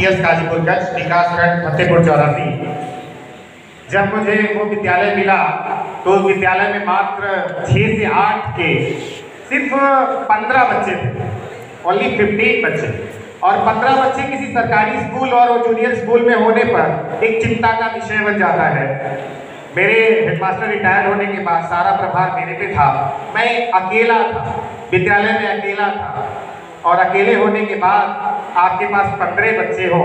TS Ghazipur गंज विकासखंड फतेहपुर चौरासी। जब मुझे वो विद्यालय मिला तो उस विद्यालय में मात्र 6 से 8 के सिर्फ 15 बच्चे थे, ओनली 15 बच्चे। और 15 बच्चे किसी सरकारी स्कूल और जूनियर स्कूल में होने पर एक चिंता का विषय बन जाता है। मेरे हेडमास्टर रिटायर होने के बाद सारा प्रभार मेरे पे था। मैं अकेला था, विद्यालय में अकेला था। और अकेले होने के बाद आपके पास 15 बच्चे हो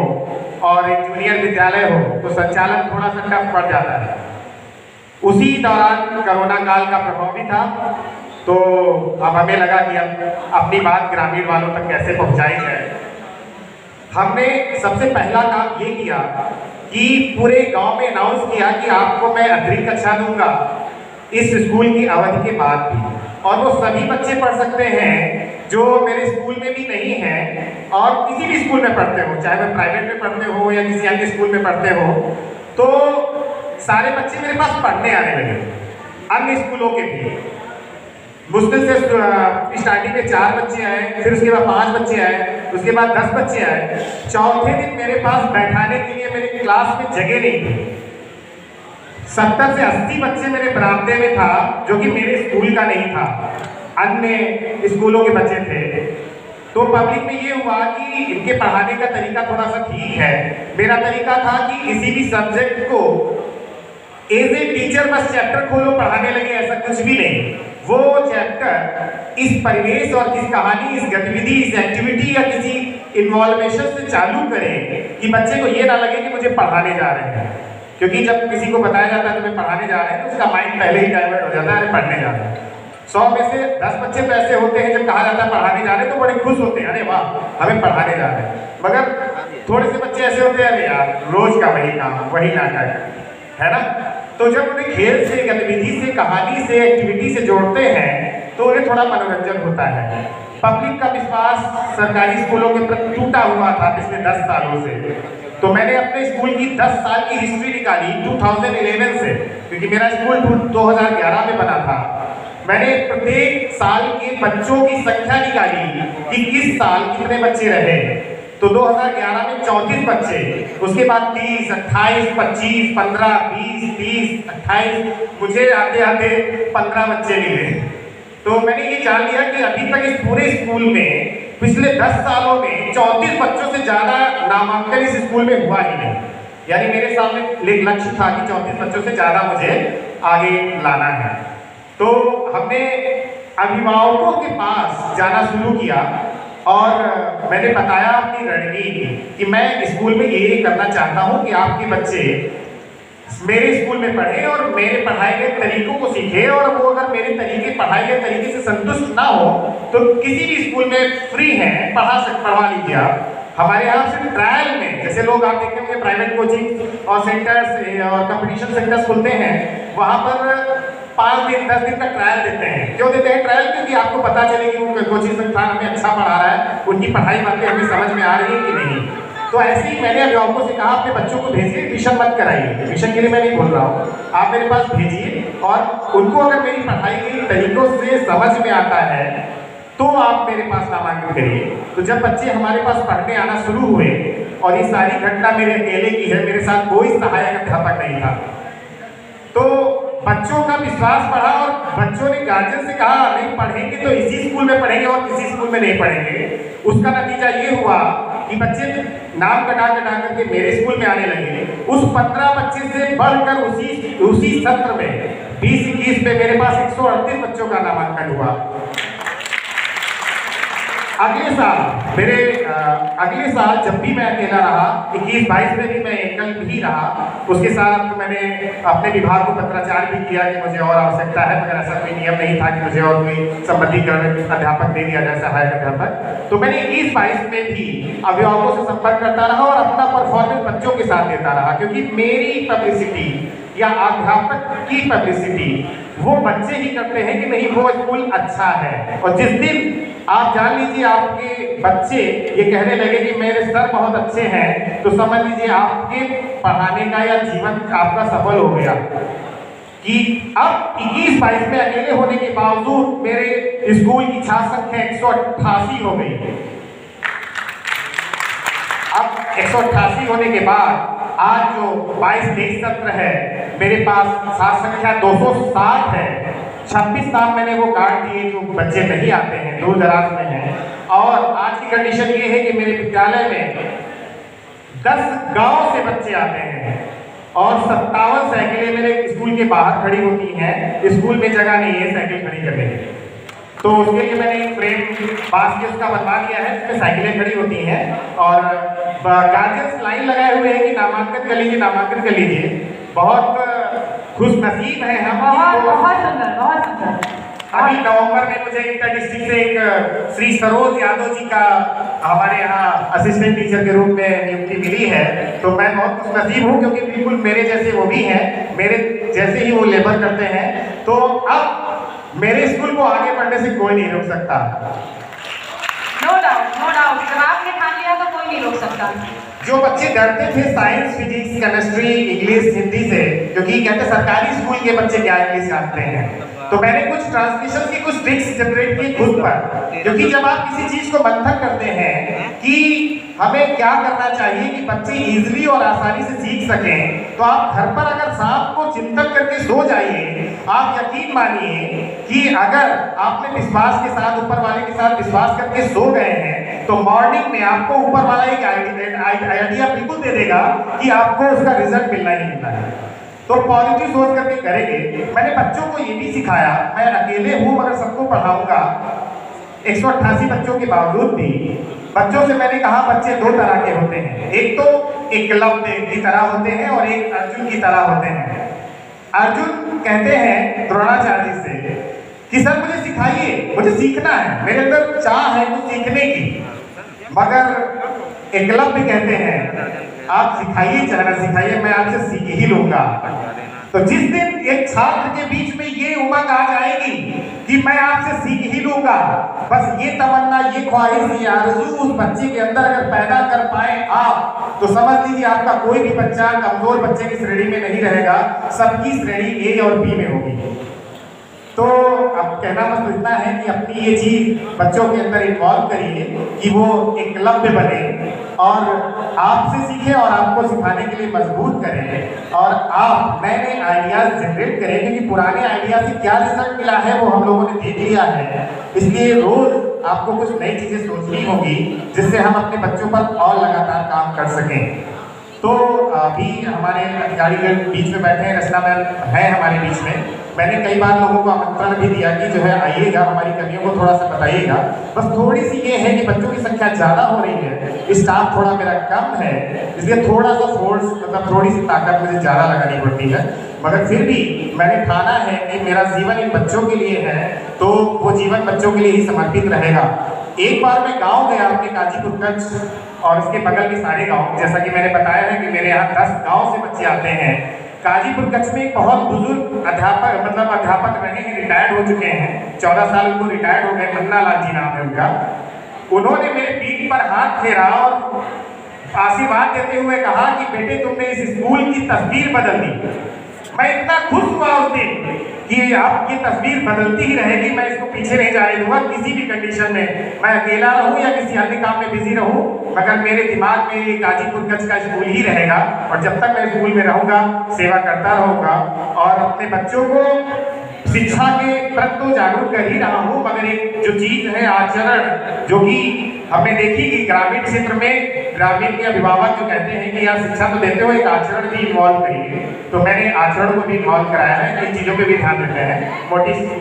और एक जूनियर विद्यालय हो तो संचालन थोड़ा सा टफ पड़ जाता है। उसी दौरान कोरोना काल का प्रभाव भी था, तो अब हमें लगा कि अब अपनी बात ग्रामीण वालों तक कैसे पहुंचाई जाए। हमने सबसे पहला काम ये किया कि पूरे गांव में अनाउंस किया कि आपको मैं अतिरिक्त कक्षा दूंगा इस स्कूल की अवधि के बाद भी, और वो सभी बच्चे पढ़ सकते हैं जो मेरे स्कूल में भी नहीं हैं और किसी भी स्कूल में पढ़ते हो, चाहे वह प्राइवेट में पढ़ते हो या किसी अन्य स्कूल में पढ़ते हो। तो सारे बच्चे मेरे पास पढ़ने आने लगे, अन्य स्कूलों के भी। मुश्किल से स्टार्टिंग में 4 बच्चे आए, फिर उसके बाद 5 बच्चे आए, उसके बाद 10 बच्चे आए। चौथे दिन मेरे पास बैठाने के लिए मेरे क्लास में जगह नहीं थी। 70 से 80 बच्चे मेरे बरामदे में था, जो कि मेरे स्कूल का नहीं था, अन्य स्कूलों के बच्चे थे। तो पब्लिक में ये हुआ कि इनके पढ़ाने का तरीका थोड़ा सा ठीक है। मेरा तरीका था कि किसी भी सब्जेक्ट को एज ए टीचर बस चैप्टर खोलो पढ़ाने लगे, ऐसा कुछ भी नहीं। वो चैप्टर इस परिवेश और किस कहानी, इस गतिविधि, इस एक्टिविटी या किसी इन्वॉल्वेशन से चालू करें कि बच्चे को ये ना लगे कि मुझे पढ़ाने जा रहे हैं। क्योंकि जब किसी को बताया जाता है तुम्हें पढ़ाने जा रहे हैं तो उसका माइंड पहले ही डाइवर्ट हो जाता है, अरे पढ़ने जा रहे हैं। 100 में से 10 बच्चे तो ऐसे होते हैं जब कहा जाता है पढ़ाने जा रहे हैं तो बड़े खुश होते हैं, अरे वाह हमें पढ़ाने जा रहे हैं। मगर थोड़े से बच्चे ऐसे होते हैं, अरे यार रोज का वही काम, वही नाटक, है ना। तो जब उन्हें खेल से, गतिविधि से, कहानी से, एक्टिविटी से जोड़ते हैं तो उन्हें थोड़ा मनोरंजन होता है। पब्लिक का विश्वास सरकारी स्कूलों के प्रति टूटा हुआ था पिछले 10 सालों से। तो मैंने अपने स्कूल की 10 साल की हिस्ट्री निकाली 2011 से, क्योंकि मेरा स्कूल 2011 में बना था। मैंने प्रत्येक साल के बच्चों की संख्या निकाली कि किस साल कितने बच्चे रहे। तो 2011 में 34 बच्चे, उसके बाद 30, 28, 25, 15, 20, 30, 28, मुझे आते आते 15 बच्चे मिले। तो मैंने ये जान लिया कि अभी तक इस पूरे स्कूल में पिछले 10 सालों में 34 बच्चों से ज्यादा नामांकन इस स्कूल में हुआ ही नहीं। यानी मेरे सामने एक लक्ष्य था कि 34 बच्चों से ज्यादा मुझे आगे लाना है। तो हमने अभिभावकों के पास जाना शुरू किया और मैंने बताया अपनी रणनीति कि मैं स्कूल में ये करना चाहता हूँ कि आपके बच्चे मेरे स्कूल में पढ़े और मेरे पढ़ाए गए तरीकों को सीखे, और वो अगर मेरे पढ़ाए गए तरीके से संतुष्ट ना हो तो किसी भी स्कूल में फ्री है, पढ़वा लीजिए आप। हमारे यहाँ सिर्फ ट्रायल में, जैसे लोग आप देखते होंगे प्राइवेट कोचिंग और सेंटर्स और कंपटीशन सेंटर्स खुलते हैं, वहाँ पर 5 दिन 10 दिन का ट्रायल देते हैं। क्यों देते हैं ट्रायल? क्योंकि आपको पता चले कि वो कोचिंग संस्थान हमें अच्छा पढ़ा रहा है, उनकी पढ़ाई बातें हमें समझ में आ रही है कि नहीं। तो ऐसे ही मैंने अभिभावकों से कहा अपने बच्चों को भेजिए, ट्यूशन मत कराइए। ट्यूशन के लिए मैं नहीं बोल रहा हूँ, आप मेरे पास भेजिए और उनको अगर मेरी पढ़ाई के तरीकों से समझ में आता है तो आप मेरे पास नामांकन करिए। तो जब बच्चे हमारे पास पढ़ने आना शुरू हुए, और ये सारी घटना मेरे अकेले की है, मेरे साथ कोई सहायक अध्यापक नहीं था, तो बच्चों का विश्वास बढ़ा और बच्चों ने गार्जियन से कहा नहीं पढ़ेंगे तो इसी स्कूल में पढ़ेंगे और किसी स्कूल में नहीं पढ़ेंगे। उसका नतीजा ये हुआ कि बच्चे नाम कटा करके मेरे स्कूल में आने लगे। उस 15 बच्चे से बढ़कर उसी सत्र में 20-21 में मेरे पास 138 बच्चों का नामांकन हुआ। अगले साल जब भी मैं अकेला रहा, 21-22 में भी मैं एकल भी रहा। उसके साथ मैंने अपने विभाग को पत्राचार भी किया कि मुझे और आवश्यकता है, मगर ऐसा कोई नियम नहीं था कि मुझे और कोई संबंधित अध्यापक दे दिया जाए, सहायक अध्यापक। तो मैंने 21-22 में भी अभिभावकों से संपर्क करता रहा और अपना परफॉर्मेंस बच्चों के साथ देता रहा, क्योंकि मेरी पब्लिसिटी या अध्यापक की पब्लिसिटी वो बच्चे ही करते हैं कि नहीं वो स्कूल अच्छा है। और जिस दिन आप जान लीजिए आपके बच्चे ये कहने लगे कि मेरे सर बहुत अच्छे हैं, तो समझ लीजिए आपके पढ़ाने का या जीवन आपका सफल हो गया। कि अब 21-22 में अकेले होने के बावजूद मेरे स्कूल की छात्र संख्या 188 हो गई। अब 188 होने के बाद आज जो 22-23 सत्र है, मेरे पास सात संख्या 260 है। 26 नाम मैंने वो काट दिए जो बच्चे नहीं आते हैं, दूर दराज में हैं। और आज की कंडीशन ये है कि मेरे विद्यालय में 10 गांव से बच्चे आते हैं और 57 साइकिलें मेरे स्कूल के बाहर खड़ी होती हैं। स्कूल में जगह नहीं है साइकिल खड़ी करने की, तो उसके लिए मैंने एक फ्रेम पास के उसका बनवा दिया है, इसमें साइकिलें खड़ी होती हैं और गार्जियंस लाइन लगाए हुए हैं कि नामांकन कर लीजिए, नामांकन कर लीजिए। बहुत खुश नसीब है हम। बहुत सुंदर, बहुत सुंदर। अभी नवंबर में मुझे इंटर डिस्ट्रिक्ट से एक श्री सरोज यादव जी का हमारे यहाँ असिस्टेंट टीचर के रूप में नियुक्ति मिली है, तो मैं बहुत खुश नसीब हूँ क्योंकि बिल्कुल मेरे जैसे वो भी हैं, मेरे जैसे ही वो लेबर करते हैं। तो अब मेरे स्कूल को आगे बढ़ने से कोई नहीं रोक सकता। No doubt, no doubt. जब आपने ठान लिया तो कोई नहीं रोक सकता। जो बच्चे डरते थे science, physics, chemistry, English, Hindi से, क्योंकि कहते सरकारी स्कूल के बच्चे क्या इंग्लिश जानते हैं, तो मैंने कुछ ट्रांसलेशन की कुछ ट्रिक्स जनरेट की खुद पर। क्योंकि जब आप किसी चीज को मंथन करते हैं कि हमें क्या करना चाहिए कि बच्चे इजीली और आसानी से सीख सकें, तो आप घर पर अगर सांप को चिंतन करके सो जाइए, आप यकीन मानिए कि अगर आपने विश्वास के साथ, ऊपर वाले के साथ विश्वास करके सो गए हैं, तो मॉर्निंग में आपको ऊपर वाला एक आइडिया बिल्कुल दे देगा कि आपको उसका रिजल्ट मिलना ही मिलना है। तो पॉजिटिव सोच करके करेंगे। मैंने बच्चों को ये भी सिखाया, मैं अकेले हूँ मगर सबको पढ़ाऊंगा। 188 बच्चों के बावजूद भी बच्चों से मैंने कहा बच्चे दो तरह के होते हैं, एक तो एकलव्य की तरह होते हैं और एक अर्जुन की तरह होते हैं। अर्जुन कहते हैं द्रोणाचार्य जी से कि सर मुझे सिखाइए, मुझे सीखना है, मेरे अंदर चाह है कुछ सीखने की। मगर एकलव्य कहते हैं आप सिखाइए चाहे ना सिखाइए, मैं आपसे सीख ही लूंगा। तो जिस दिन एक छात्र के बीच में ये उमंग आ जाएगी कि मैं आपसे सीख ही लूंगा, बस ये तमन्ना, ये ख्वाहिश, ये आरज़ू उस बच्चे के अंदर अगर पैदा कर पाए आप, तो समझ लीजिए आपका कोई भी बच्चा कमजोर बच्चे की श्रेणी में नहीं रहेगा, सबकी श्रेणी ए और बी में होगी। तो अब कहना बस इतना है कि अपनी ये चीज बच्चों के अंदर इन्वॉल्व करिए कि वो एकलव्य बने और आपसे सीखें और आपको सिखाने के लिए मजबूत करें और आप नए नए आइडियाज जनरेट करें, क्योंकि पुराने आइडिया से क्या रिजल्ट मिला है वो हम लोगों ने देख लिया है। इसलिए रोज आपको कुछ नई चीजें सोचनी होगी जिससे हम अपने बच्चों पर और लगातार काम कर सकें। तो अभी हमारे अधिकारी लोग बीच में बैठे हैं, रचना मैम है हमारे बीच में। मैंने कई बार लोगों को आमंत्रण भी दिया कि जो है आइएगा, हमारी कमियों को थोड़ा सा बताइएगा। बस थोड़ी सी ये है कि बच्चों की संख्या ज़्यादा हो रही है, स्टाफ थोड़ा मेरा कम है, इसलिए थोड़ा सा फोर्स, मतलब थोड़ी सी ताकत मुझे ज़्यादा लगानी पड़ती है। मगर फिर भी मैंने ठाना है कि मेरा जीवन इन बच्चों के लिए है, तो वो जीवन बच्चों के लिए ही समर्पित रहेगा। एक बार मैं गाँव गया अपने काजीपुर कच्छ और उसके बगल के सारे गाँव, जैसा कि मैंने बताया है कि मेरे यहाँ 10 गाँव से बच्चे आते हैं। काजीपुर कच्छ में एक बहुत बुजुर्ग अध्यापक रहे हैं, रिटायर्ड हो चुके हैं, 14 साल उनको रिटायर्ड हो गए, मन्ना लाल जी नाम है उनका। उन्होंने मेरे पीठ पर हाथ फेरा और आशीर्वाद देते हुए कहा कि बेटे तुमने इस स्कूल की तस्वीर बदल दी। मैं इतना खुश हुआ उस दिन कि अब ये तस्वीर बदलती ही रहेगी, मैं इसको पीछे नहीं जाने दूंगा किसी भी कंडीशन में। मैं अकेला रहूं या किसी अन्य काम में बिजी रहूं, मगर मेरे दिमाग में ये काजीपुर कच्छ का स्कूल ही रहेगा और जब तक मैं स्कूल में रहूंगा सेवा करता रहूंगा और अपने बच्चों को शिक्षा के प्रति तो जागरूक कर ही रहा हूँ, मगर एक जो चीज है आचरण, जो कि हमने देखी कि ग्रामीण क्षेत्र में ग्रामीण के अभिभावक जो कहते हैं कि यार शिक्षा तो देते हो, एक आचरण भी इन्वॉल्व करिए। तो मैंने आचरण को भी इन्वॉल्व कराया है, इन चीज़ों पे भी ध्यान देते हैं।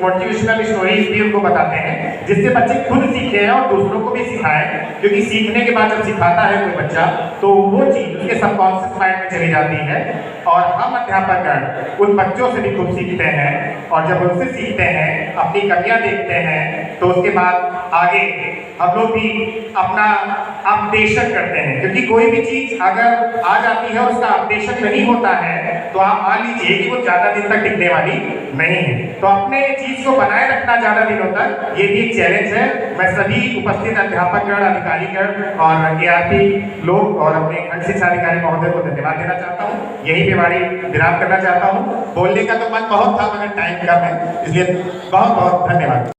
मोटिवेशनल स्टोरीज भी उनको बताते हैं जिससे बच्चे खुद सीखें और दूसरों को भी सिखाएं, क्योंकि सीखने के बाद जब सिखाता है कोई बच्चा तो वो चीज़ उसके सबकॉन्शियस माइंड में चली जाती है और हम अध्यापक उन बच्चों से भी खूब सीखते हैं और जब उनसे सीखते हैं, अपनी कमियां देखते हैं, तो उसके बाद आगे हम लोग भी अपना अपडेशन करते हैं। क्योंकि कोई भी चीज अगर आ जाती है और उसका अपडेशन नहीं होता है तो आप मान लीजिए कि वो ज्यादा दिन तक टिकने वाली नहीं है। तो अपने चीज को बनाए रखना ज्यादा दिनों तक, ये भी एक चैलेंज है। मैं सभी उपस्थित अध्यापकगण, अधिकारीगण और ARP लोग और अपने खंड शिक्षा अधिकारी महोदय को धन्यवाद देना चाहता हूँ। यही पे वाणी विराम करना चाहता हूँ। बोलने का तो मन बहुत था मगर टाइम कम है, इसलिए बहुत बहुत धन्यवाद।